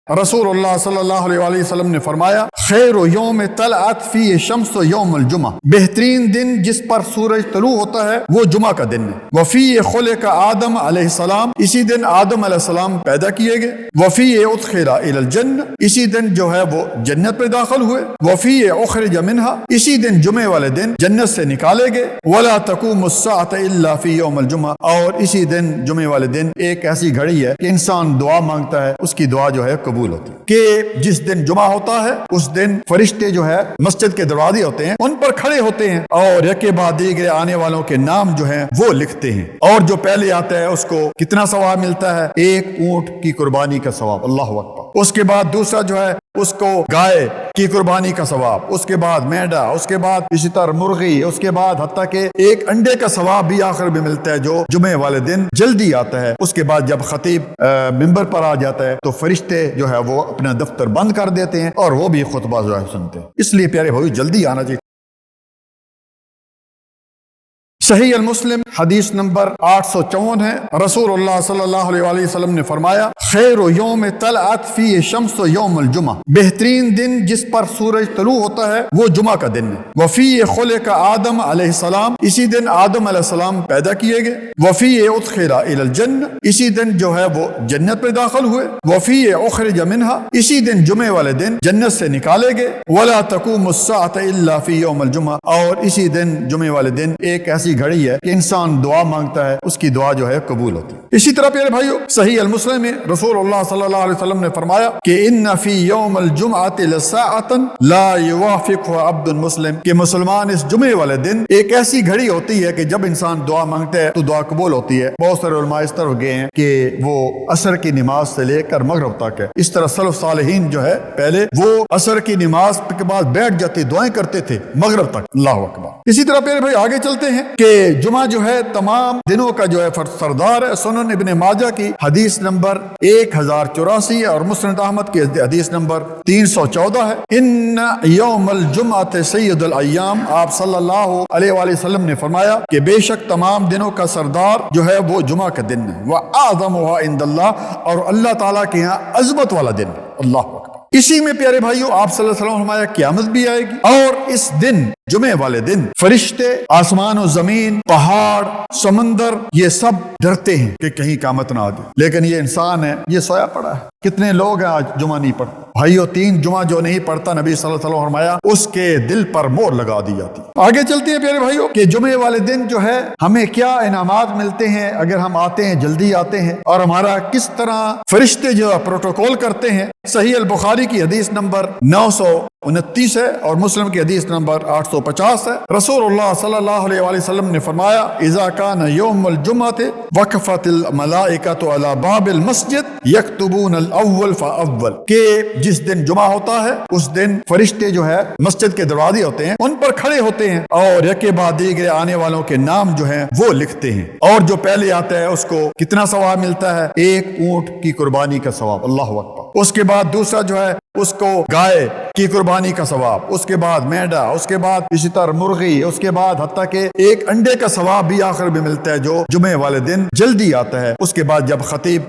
رسول اللہ صلی اللہ علیہ وسلم نے فرمایا خیر یوم طلعت فی شمس یوم الجمعہ، بہترین دن جس پر سورج طلوع ہوتا ہے وہ جمعہ کا دن ہے۔ وفی خلق آدم علیہ السلام، اسی دن آدم علیہ السلام پیدا کیے گئے۔ وفی ادخل الی الجنہ، اسی دن جو ہے وہ جنت میں داخل ہوئے۔ وفی اخرج منہا، اسی دن جمعے والے دن جنت سے نکالے گئے۔ ولا تقوم الساعۃ الا فی یوم الجمعہ، اور اسی دن جمعے والے دن ایک ایسی گھڑی ہے کہ انسان دعا مانگتا ہے، اس کی دعا جو ہے قبول ہوتی ہے۔ کہ جس دن جمعہ ہوتا ہے اس دن فرشتے جو ہے مسجد کے دروازے ہوتے ہیں ان پر کھڑے ہوتے ہیں اور یکے بعد دیگرے آنے والوں کے نام جو ہیں وہ لکھتے ہیں، اور جو پہلے آتا ہے اس کو کتنا ثواب ملتا ہے؟ ایک اونٹ کی قربانی کا ثواب، اللہ اکبر۔ اس کے بعد دوسرا جو ہے اس کو گائے کی قربانی کا ثواب، اس کے بعد مینڈا، اس کے بعد اسی طرح مرغی، اس کے بعد حتیٰ کہ ایک انڈے کا ثواب بھی آخر میں ملتا ہے جو جمعے والے دن جلدی آتا ہے۔ اس کے بعد جب خطیب منبر پر آ جاتا ہے تو فرشتے جو ہے وہ اپنا دفتر بند کر دیتے ہیں اور وہ بھی خطبہ جو ہے سنتے ہیں۔ اس لیے پیارے بھائی جلدی آنا چاہیے۔ صحیح المسلم حدیث نمبر 854 ہے، رسول اللہ صلی اللہ علیہ وسلم نے فرمایا خیر یوم طلعت فی شمس یوم الجمعہ، بہترین دن جس پر سورج طلوع ہوتا ہے وہ جمعہ کا دن ہے۔ وفی خلق آدم علیہ السلام، اسی دن آدم علیہ السلام پیدا کیے گئے۔ وفی ادخل الی الجنہ، اسی دن جو ہے وہ جنت میں داخل ہوئے۔ وفی اخرج منہا، اسی دن جمعے والے دن جنت سے نکالے گئے۔ ولا تقوم الساعۃ الا فی یوم الجمعہ، اور اسی دن جمعے والے دن ایک ایسی گھڑی ہے کہ انسان دعا مانگتا ہے، اس کی دعا جو ہے قبول ہوتی ہے۔ اسی طرح پیارے بھائیو صحیح المسلم میں رسول اللہ صلی اللہ علیہ وسلم نے فرمایا کہ ان فی یوم الجمعۃ لساعۃ لا یوافقها عبد مسلم، کہ مسلمان اس جمعے والے دن ایک ایسی گھڑی ہوتی ہے کہ جب انسان دعا مانگتا ہے تو دعا قبول ہوتی ہے۔ بہت سارے علماء اس طرح گئے ہیں کہ وہ عصر کی نماز سے لے کر مغرب تک ہے۔ اس طرح سلف صالحین جو ہے پہلے وہ عصر کی نماز کے بعد بیٹھ جاتے دعائیں کرتے تھے مغرب تک، اللہ اکبر۔ اسی طرح پیارے بھائی آگے چلتے ہیں کہ جمعہ جو ہے تمام دنوں کا جو ہے سردار ہے۔ سنن ابن ماجہ کی حدیث نمبر 1084 اور مسند احمد کی حدیث نمبر 314 ہے۔ ان یوم الجمعۃ سید الایام، آپ صلی اللہ علیہ وآلہ وسلم نے فرمایا کہ بے شک تمام دنوں کا سردار جو ہے وہ جمعہ کا دن ہے۔ وَأَعْظَمُهَا عِندَ اللَّهِ، اور اللہ تعالیٰ کے یہاں عظمت والا دن ہے، اللہ اکبر۔ اسی میں پیارے بھائیوں آپ صلی اللہ علیہ وسلم فرمایا قیامت بھی آئے گی، اور اس دن جمعے والے دن فرشتے، آسمان و زمین، پہاڑ، سمندر، یہ سب ڈرتے ہیں کہ کہیں قیامت نہ آ جائے، لیکن یہ انسان ہے یہ سویا پڑا ہے۔ کتنے لوگ ہیں آج جمعہ نہیں پڑھتے؟ بھائیو 3 جمعہ جو نہیں پڑھتا نبی صلی اللہ علیہ وسلم فرمایا اس کے دل پر مور لگا دی جاتی۔ آگے چلتے ہیں پیارے بھائیو کہ جمعے والے دن جو ہے ہمیں کیا انعامات ملتے ہیں اگر ہم آتے ہیں، جلدی آتے ہیں، اور ہمارا کس طرح فرشتے جو پروٹوکول کرتے ہیں۔ صحیح البخاری کی حدیث نمبر 929 ہے اور مسلم کی حدیث نمبر 850 ہے۔ رسول اللہ صلی اللہ علیہ وآلہ وسلم نے فرمایا اذا کان یوم الجمعۃ وقفت الملائکۃ علی باب المسجد یکتبون الاول فاول، کہ جس دن جمعہ ہوتا ہے اس دن فرشتے جو ہے مسجد کے دروازے ہوتے ہیں ان پر کھڑے ہوتے ہیں اور یکے بعد دیگرے آنے والوں کے نام جو ہیں وہ لکھتے ہیں، اور جو پہلے آتا ہے اس کو کتنا ثواب ملتا ہے؟ ایک اونٹ کی قربانی کا ثواب، اللہ اکبر۔ اس کے بعد دوسرا جو ہے اس کو گائے کی قربانی کا ثواب، اس کے بعد مینڈا، اس کے بعد اسی طرح مرغی، اس کے بعد حتیٰ کہ ایک انڈے کا ثواب بھی آخر میں ملتا ہے جو جمعے والے دن جلدی آتا ہے۔ اس کے بعد جب خطیب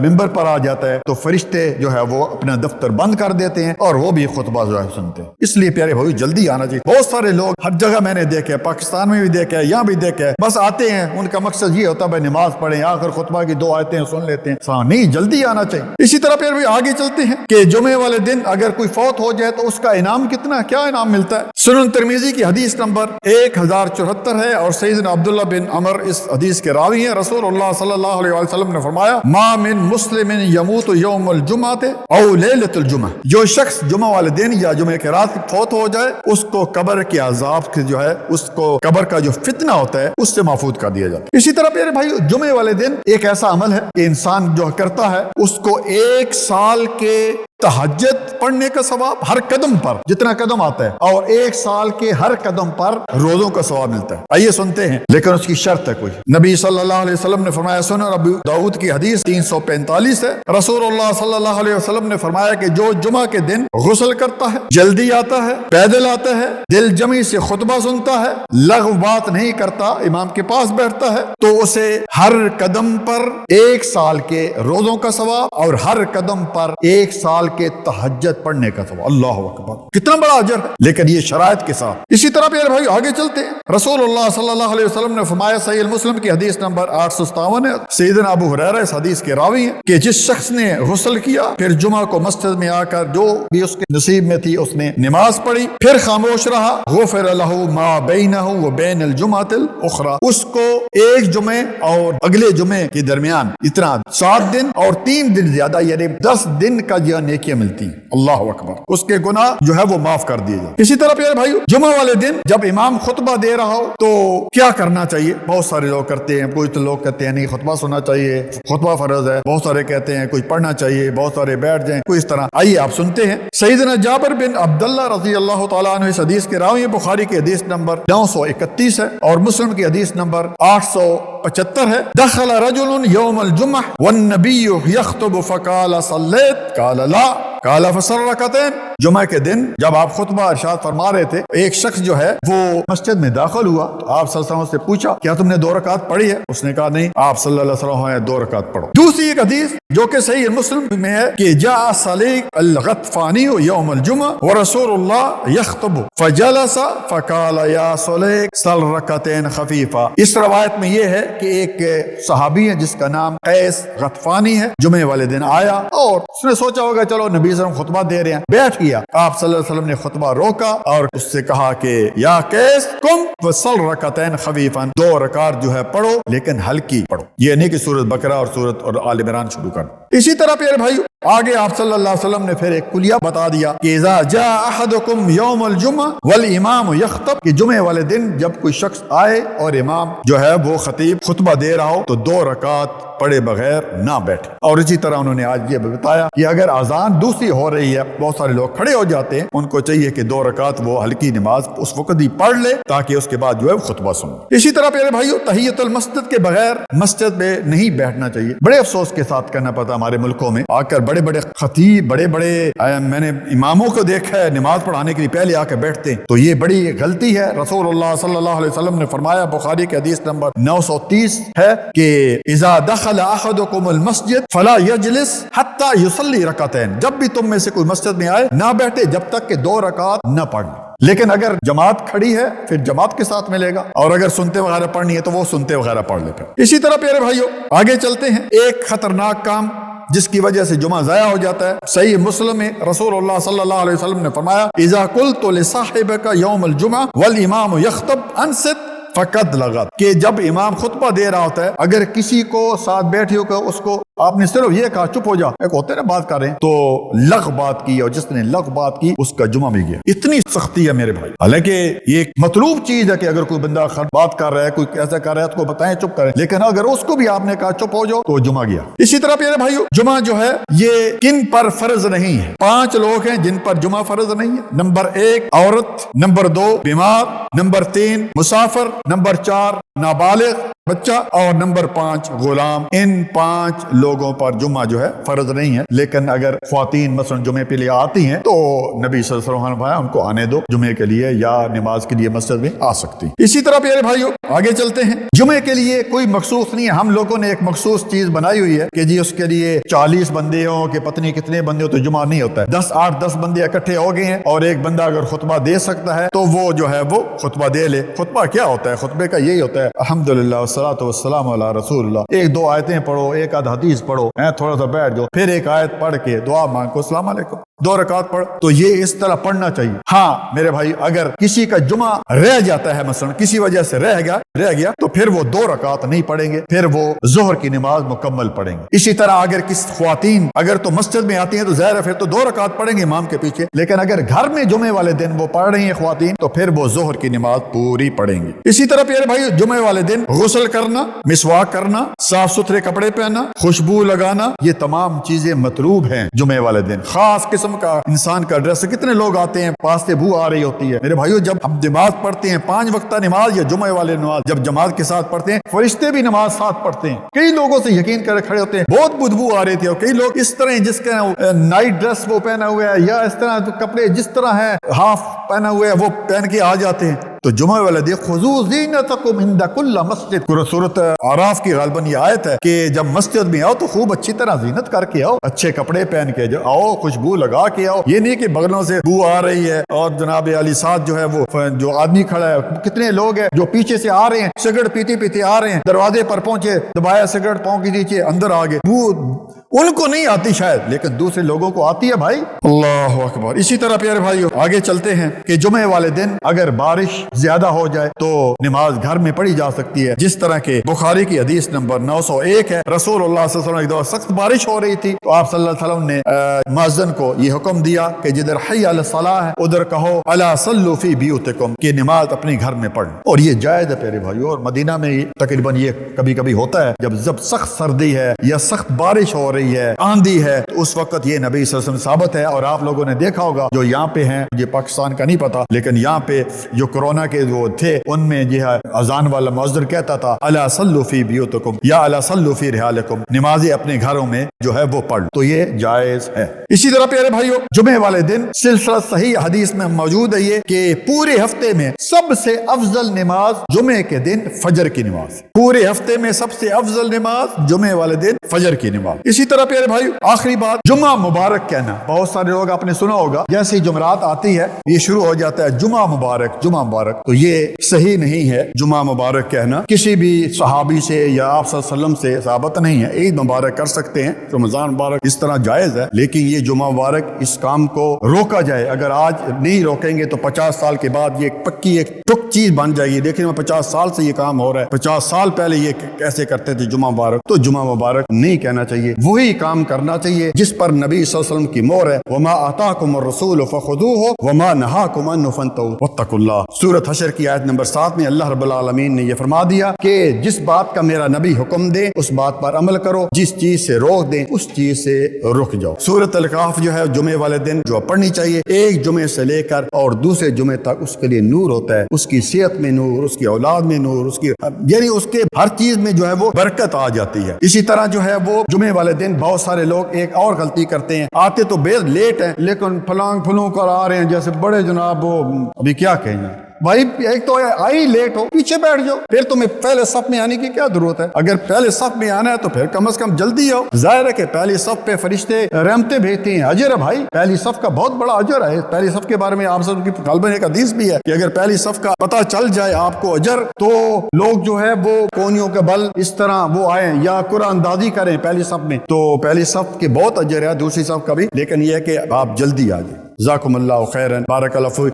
منبر پر آ جاتا ہے تو فرشتے جو ہے وہ اپنا دفتر بند کر دیتے ہیں اور وہ بھی خطبہ جو ہے سنتے ہیں۔ اس لیے پیارے بھائی جلدی آنا چاہیے۔ بہت سارے لوگ ہر جگہ میں نے دیکھے، پاکستان میں بھی دیکھا ہے، یہاں بھی دیکھا ہے، بس آتے ہیں ان کا مقصد یہ ہوتا ہے نماز پڑھیں، آخر خطبہ کی 2 آیتیں سن لیتے ہیں، نہیں جلدی آنا چاہیے۔ اسی طرح پیارے بھائی آگے چلتے ہیں کہ جمعے والے دن اگر کوئی فوت ہو جائے تو اس کا انعام کتنا، کیا انعام ملتا ہے؟ سنن ترمذی کی حدیث نمبر 1074 ہے اور سیدنا عبداللہ بن عمر اس حدیث کے راوی ہیں۔ رسول اللہ صلی اللہ علیہ وسلم نے فرمایا ما من مسلم یموت یوم الجمعۃ او لیلۃ الجمعہ، جو شخص جمعہ والے دن یا جمعے کے رات فوت ہو جائے اس کو قبر کے عذاب کے جو ہے اس کو قبر کا جو فتنہ ہوتا ہے اس سے محفوظ کر دیا جاتا ہے۔ اسی طرح پیارے بھائی جمعے والے دن ایک ایسا عمل ہے کہ انسان جو کرتا ہے اس کو 1 سال کے تہجد پڑھنے کا ثواب ہر قدم پر جتنا قدم آتا ہے، اور 1 سال کے ہر قدم پر روزوں کا ثواب ملتا ہے۔ آئیے سنتے ہیں، لیکن اس کی شرط ہے کوئی۔ نبی صلی اللہ علیہ وسلم نے فرمایا، سنن ابو داؤد کی حدیث 345 ہے، رسول اللہ صلی اللہ علیہ وسلم نے فرمایا کہ جو جمعہ کے دن غسل کرتا ہے، جلدی آتا ہے، پیدل آتا ہے، دل جمی سے خطبہ سنتا ہے، لغو بات نہیں کرتا، امام کے پاس بیٹھتا ہے، تو اسے ہر قدم پر 1 سال کے روزوں کا ثواب اور ہر قدم پر 1 سال کے تہجد پڑھنے کا ثواب۔ اللہ اکبر، کتنا بڑا اجر ہے، لیکن یہ شرائط کے ساتھ۔ اسی طرح پیارے بھائی آگے چلتے ہیں، رسول اللہ صلی اللہ علیہ وسلم نے فرمایا، صحیح مسلم کی حدیث نمبر 857 ہے، سیدنا ابو ہریرہ اس حدیث کے راوی ہیں، کہ جس شخص نے غسل کیا، پھر جمعہ کو مسجد میں آ کر جو بھی اس کے نصیب میں تھی اس نے نماز پڑھی، پھر خاموش رہا، غفر لہ ما بینہ و بین الجمعۃ الاخری، اس کو ایک جمعے اور اگلے جمعے کے درمیان اتنا 7 دن اور 3 دن زیادہ، یعنی 10 دن کا جو نیکیاں ملتی ہیں۔ اللہ اکبر، اس کے گناہ جو ہے وہ معاف کر دیے جائیں۔ اسی طرح پیارے بھائیو، جمعہ والے دن جب امام خطبہ دے رہا ہو تو کیا کرنا چاہیے؟ بہت سارے لوگ کرتے ہیں، کوئی تو لوگ کہتے ہیں نہیں خطبہ سننا چاہیے، خطبہ فرض ہے، بہت سارے کہتے ہیں کوئی پڑھنا چاہیے، بہت سارے بیٹھ جائیں، کوئی اس طرح۔ آئیے آپ سنتے ہیں، سیدنا جابر بن عبداللہ رضی اللہ تعالیٰ عنہ اس حدیث کے راوی، بخاری کی حدیث نمبر 931 ہے اور مسلم کی حدیث نمبر 875 ہے، دخل رجل یوم الجمعہ والنبی یخطب فقال صلیت قال لا قال فصل رکعتین۔ جمعہ کے دن جب آپ خطبہ ارشاد فرما رہے تھے، ایک شخص جو ہے وہ مسجد میں داخل ہوا تو آپ صلی اللہ علیہ وسلم سے پوچھا کیا تم نے 2 رکعت پڑھی ہے؟ اس نے کہا نہیں۔ آپ صلی اللہ علیہ وسلم نے 2 رکعت پڑھو۔ دوسری ایک حدیث جو کہ صحیح مسلم میں ہے کہ جاء سلیق الغطفانی یوم الجمعہ ورسول اللہ یخطب فجلس فقال یا سلیق صل رکعتین خفیفہ۔ اس روایت میں یہ ہے کہ ایک صحابی ہے جس کا نام قیس غطفانی ہے، جمعے والے دن آیا اور اس نے سوچا ہوگا چلو نبی صلی اللہ علیہ وسلم خطبہ دے رہے ہیں، بیٹھ گیا۔ آپ صلی اللہ علیہ وسلم نے خطبہ روکا اور اس سے کہا کہ یا قیس قم فصل رکعتین خفیفا، 2 رکعت جو ہے پڑھو لیکن ہلکی پڑھو، یہ نہیں کہ سورۃ بقرہ اور سورۃ اور آل عمران شروع کر۔ اسی طرح پیارے بھائیو آگے آپ صلی اللہ علیہ وسلم نے پھر ایک کلیہ بتا دیا کہ اذا جاء احدکم یوم الجمعہ والامام یخطب، کہ جمعے والے دن جب کوئی شخص آئے اور امام جو ہے وہ خطیب خطبہ دے رہا ہو تو 2 رکعت پڑھے بغیر نہ بیٹھے۔ اور اسی طرح انہوں نے آج یہ بتایا کہ اگر اذان دوسری ہو رہی ہے، بہت سارے لوگ کھڑے ہو جاتے ہیں، ان کو چاہیے کہ 2 رکعت وہ ہلکی نماز اس وقت ہی پڑھ لے تاکہ اس کے بعد جو ہے خطبہ سنے۔ اسی طرح پیارے بھائیو تحیۃ المسجد کے بغیر مسجد میں نہیں بیٹھنا چاہیے۔ بڑے افسوس کے ساتھ کرنا پڑتا ہمارے ملکوں میں، آ کر بڑے بڑے خطیب، بڑے بڑے میں نے اماموں کو دیکھا ہے نماز پڑھانے کے لیے پہلے آ کے بیٹھتے ہیں، تو یہ بڑی غلطی ہے۔ رسول اللہ صلی اللہ علیہ وسلم نے فرمایا، بخاری کی حدیث نمبر 930 ہے کہ اذا دخل احدکم المسجد فلا یجلس حتی یصلی رکعتین، جب بھی تم میں سے کوئی مسجد میں آئے نہ بیٹھے جب تک کہ 2 رکعت نہ پڑھ لے۔ لیکن اگر جماعت کھڑی ہے پھر جماعت کے ساتھ ملے گا، اور اگر سنتے وغیرہ پڑھنی ہے تو وہ سنتے وغیرہ پڑھ لے۔ اسی طرح پیارے بھائیو آگے چلتے ہیں، ایک خطرناک کام جس کی وجہ سے جمعہ ضائع ہو جاتا ہے، صحیح مسلم میں رسول اللہ صلی اللہ علیہ وسلم نے فرمایا اذا قلت لصاحبک یوم الجمعہ والامام یخطب انصت فقد لغت، کہ جب امام خطبہ دے رہا ہوتا ہے اگر کسی کو ساتھ بیٹھے ہو کہ اس کو آپ نے صرف یہ کہا چپ ہو جا، ایک ہوتے نا بات کر رہے ہیں، تو لغ بات کی، اور جس نے لغ بات کی اس کا جمعہ بھی گیا۔ اتنی سختی ہے میرے بھائی، حالانکہ یہ ایک مطلوب چیز ہے کہ اگر کوئی بندہ بات کر رہا ہے، کوئی ایسا کر رہا ہے، اس کو بتائیں چپ کریں، لیکن اگر اس کو بھی آپ نے کہا چپ ہو جاؤ تو جمعہ گیا۔ اسی طرح پیارے بھائیو جمعہ جو ہے یہ کن پر فرض نہیں ہے؟ 5 لوگ ہیں جن پر جمعہ فرض نہیں ہے۔ نمبر 1 عورت، نمبر 2 بیمار، نمبر 3 مسافر، نمبر 4 نابالغ بچہ، اور نمبر 5 غلام۔ ان 5 لوگوں پر جمعہ جو ہے فرض نہیں ہے، لیکن اگر خواتین مثلا جمعے کے لیے آتی ہیں تو نبی صلی اللہ علیہ وسلم نے ان کو آنے دو، جمعے کے لیے یا نماز کے لیے مسجد میں آ سکتی۔ اسی طرح پیارے بھائیو آگے چلتے ہیں، جمعے کے لیے کوئی مخصوص نہیں ہے، ہم لوگوں نے ایک مخصوص چیز بنائی ہوئی ہے کہ جی اس کے لیے 40 بندے ہوں کہ پتہ نہیں کتنے بندے ہو تو جمعہ نہیں ہوتا ہے۔ 8-10 بندے اکٹھے ہو گئے ہیں اور ایک بندہ اگر خطبہ دے سکتا ہے تو وہ جو ہے وہ خطبہ دے لے۔ خطبہ کیا ہوتا ہے؟ خطبے کا یہی ہوتا ہے الحمدللہ والصلاۃ والسلام علی رسول اللہ، 1-2 آیتیں پڑھو، 1-آدھ حدیث پڑھو، تھوڑا سا بیٹھ جاؤ، پھر 1 آیت پڑھ کے دعا مانگو، السلام علیکم، 2 رکعت پڑھ، تو یہ اس طرح پڑھنا چاہیے۔ ہاں میرے بھائی اگر کسی کا جمعہ رہ جاتا ہے، مثلا کسی وجہ سے رہ گیا تو پھر وہ 2 رکعت نہیں پڑھیں گے، پھر وہ ظہر کی نماز مکمل پڑھیں گے۔ اسی طرح اگر کسی خواتین اگر تو مسجد میں آتی ہیں تو ظاہر ہے پھر تو 2 رکعت پڑھیں گے امام کے پیچھے، لیکن اگر گھر میں جمعے والے دن وہ پڑھ رہی ہیں خواتین تو پھر وہ ظہر کی نماز پوری پڑھیں گی۔ اسی طرح پیارے بھائی جمعے والے دن غسل کرنا, مسواک کرنا, صاف ستھرے کپڑے پہننا, خوشبو لگانا, یہ تمام چیزیں مطلوب ہیں جمعے والے دن. خاص قسم کا انسان کا ڈریس. کتنے لوگ آتے ہیں پاس سے بو آ رہی ہوتی ہے. میرے بھائیو, جب ہم نماز پڑھتے ہیں 5 وقتہ نماز یا جمعے والے نماز جب جماعت کے ساتھ پڑھتے ہیں, فرشتے بھی نماز ساتھ پڑھتے ہیں. کئی لوگوں سے یقین کر کھڑے ہوتے ہیں, بہت بدبو آ رہی تھی, اور کئی لوگ اس طرح جس کا نائٹ ڈریس وہ پہنا ہوا ہے یا اس طرح کپڑے جس طرح ہے ہاف پہنا ہوا ہے وہ پہن کے آ جاتے ہیں. تو جمعہ والے دن خذوا زینتکم عند کل مسجد. سورۃ اعراف کی غالباً یہ آیت ہے کہ جب مسجد میں آؤ تو خوب اچھی طرح زینت کر کے آؤ, اچھے کپڑے پہن کے آؤ, خوشبو لگا کے آؤ. یہ نہیں کہ بغلوں سے بو آ رہی ہے اور جناب علی ساتھ جو ہے وہ جو آدمی کھڑا ہے. کتنے لوگ ہیں جو پیچھے سے آ رہے ہیں, سگریٹ پیتے پیتے آ رہے ہیں, دروازے پر پہنچے, دبایا سگریٹ پاؤں کے نیچے, اندر آ گئے. بو ان کو نہیں آتی شاید, لیکن دوسرے لوگوں کو آتی ہے بھائی. اللہ اکبر. اسی طرح پیارے بھائیو آگے چلتے ہیں کہ جمعے والے دن اگر بارش زیادہ ہو جائے تو نماز گھر میں پڑھی جا سکتی ہے, جس طرح کہ بخاری کی حدیث نمبر 901 ہے. رسول اللہ صلی اللہ علیہ وسلم ایک دفعہ سخت بارش ہو رہی تھی تو آپ صلی اللہ علیہ وسلم نے مؤذن کو یہ حکم دیا کہ جدھر حی علی الصلاۃ ہے ادھر کہو الا صلوا فی بیوتکم, کہ نماز اپنے گھر میں پڑھ. اور یہ جائز ہے پیارے بھائیو. اور مدینہ میں تقریباً یہ کبھی کبھی ہوتا ہے جب سخت سردی ہے یا سخت بارش ہو رہی ہے, آندھی ہے, تو اس وقت یہ نبی صلی اللہ علیہ وسلم ثابت ہے. اور آپ لوگوں نے دیکھا ہوگا جو یہاں پہ ہیں, مجھے پاکستان کا نہیں پتا, لیکن یہاں پہ جو کورونا کے وہ تھے ان میں جو ہے اذان والا مؤذن کہتا تھا الا صلوا فی بیوتکم یا الا صلوا فی رحالکم, نمازیں اپنے گھروں میں جو ہے وہ پڑھ. تو یہ جائز ہے. اسی طرح پیارے بھائیو جمعے والے دن سلسلہ صحیح حدیث میں موجود ہے یہ کہ پورے ہفتے میں سب سے افضل نماز جمعے کے دن فجر کی نماز. پورے ہفتے میں سب سے افضل نماز جمعے والے دن فجر کی نماز. اسی طرح پیارے بھائی آخری بات, جمعہ مبارک کہنا. بہت سارے لوگ آپ نے سنا ہوگا جیسے ہی جمعرات آتی ہے یہ شروع ہو جاتا ہے جمعہ مبارک جمعہ مبارک. تو یہ صحیح نہیں ہے جمعہ مبارک کہنا. کسی بھی صحابی سے یا آپ صلی اللہ علیہ وسلم سے ثابت نہیں ہے. عید مبارک کر سکتے ہیں, رمضان مبارک اس طرح جائز ہے, لیکن یہ جمعہ مبارک اس کام کو روکا جائے. اگر آج نہیں روکیں گے تو 50 سال کے بعد یہ پکی ایک ٹک چیز بن جائے گی. دیکھیں 50 سال سے یہ کام ہو رہا ہے, 50 سال پہلے یہ کیسے کرتے تھے جمعہ مبارک. تو جمعہ مبارک نہیں کہنا چاہیے, وہی کام کرنا چاہیے جس پر نبی صلی اللہ علیہ وسلم کی مہر ہے. وما آتاکم الرسول فخذوہ وما نہاکم عنہ فانتہوا واتقوا اللہ. سورۃ حشر کی آیت نمبر 7 میں اللہ رب العالمین نے یہ فرما دیا کہ جس بات کا میرا نبی حکم دے اس بات پر عمل کرو, جس چیز سے روک دیں اس چیز سے رک جاؤ. سورۃ الکہف جو ہے جمعے والے دن جو پڑھنی چاہیے, ایک جمعے سے لے کر اور دوسرے جمعے تک اس کے لیے نور ہوتا ہے. اس کی صحت میں نور, اس کی اولاد میں نور, اس کی یعنی اس کے ہر چیز میں جو ہے وہ برکت آ جاتی ہے. اسی طرح جو ہے وہ جمعے والے دن بہت سارے لوگ ایک اور غلطی کرتے ہیں, آتے تو بے لیٹ ہیں لیکن پھلانگ پھلوں کر آ رہے ہیں جیسے بڑے جناب وہ ابھی کیا کہیں گے بھائی, ایک تو آئی لیٹ ہو, پیچھے بیٹھ جاؤ, پھر تمہیں پہلے صف میں آنے کی کیا ضرورت ہے؟ اگر پہلے صف میں آنا ہے تو پھر کم از کم جلدی آؤ. ظاہر ہے کہ پہلی صف پہ فرشتے رحمتیں بھیجتے ہیں, اجر ہے بھائی, پہلی صف کا بہت بڑا اجر ہے. پہلی صف کے بارے میں آپ سب کی غالباً ایک حدیث بھی ہے کہ اگر پہلی صف کا پتہ چل جائے آپ کو اجر, تو لوگ جو ہے وہ کونیوں کے بل اس طرح وہ آئیں یا قرآن اندازی کریں پہلی صف میں. تو پہلی صف کے بہت اجر ہے, دوسری صف کا بھی, لیکن یہ ہے کہ آپ جلدی آ جائیں. جزاکم اللہ خیرا, بارک اللہ فیک.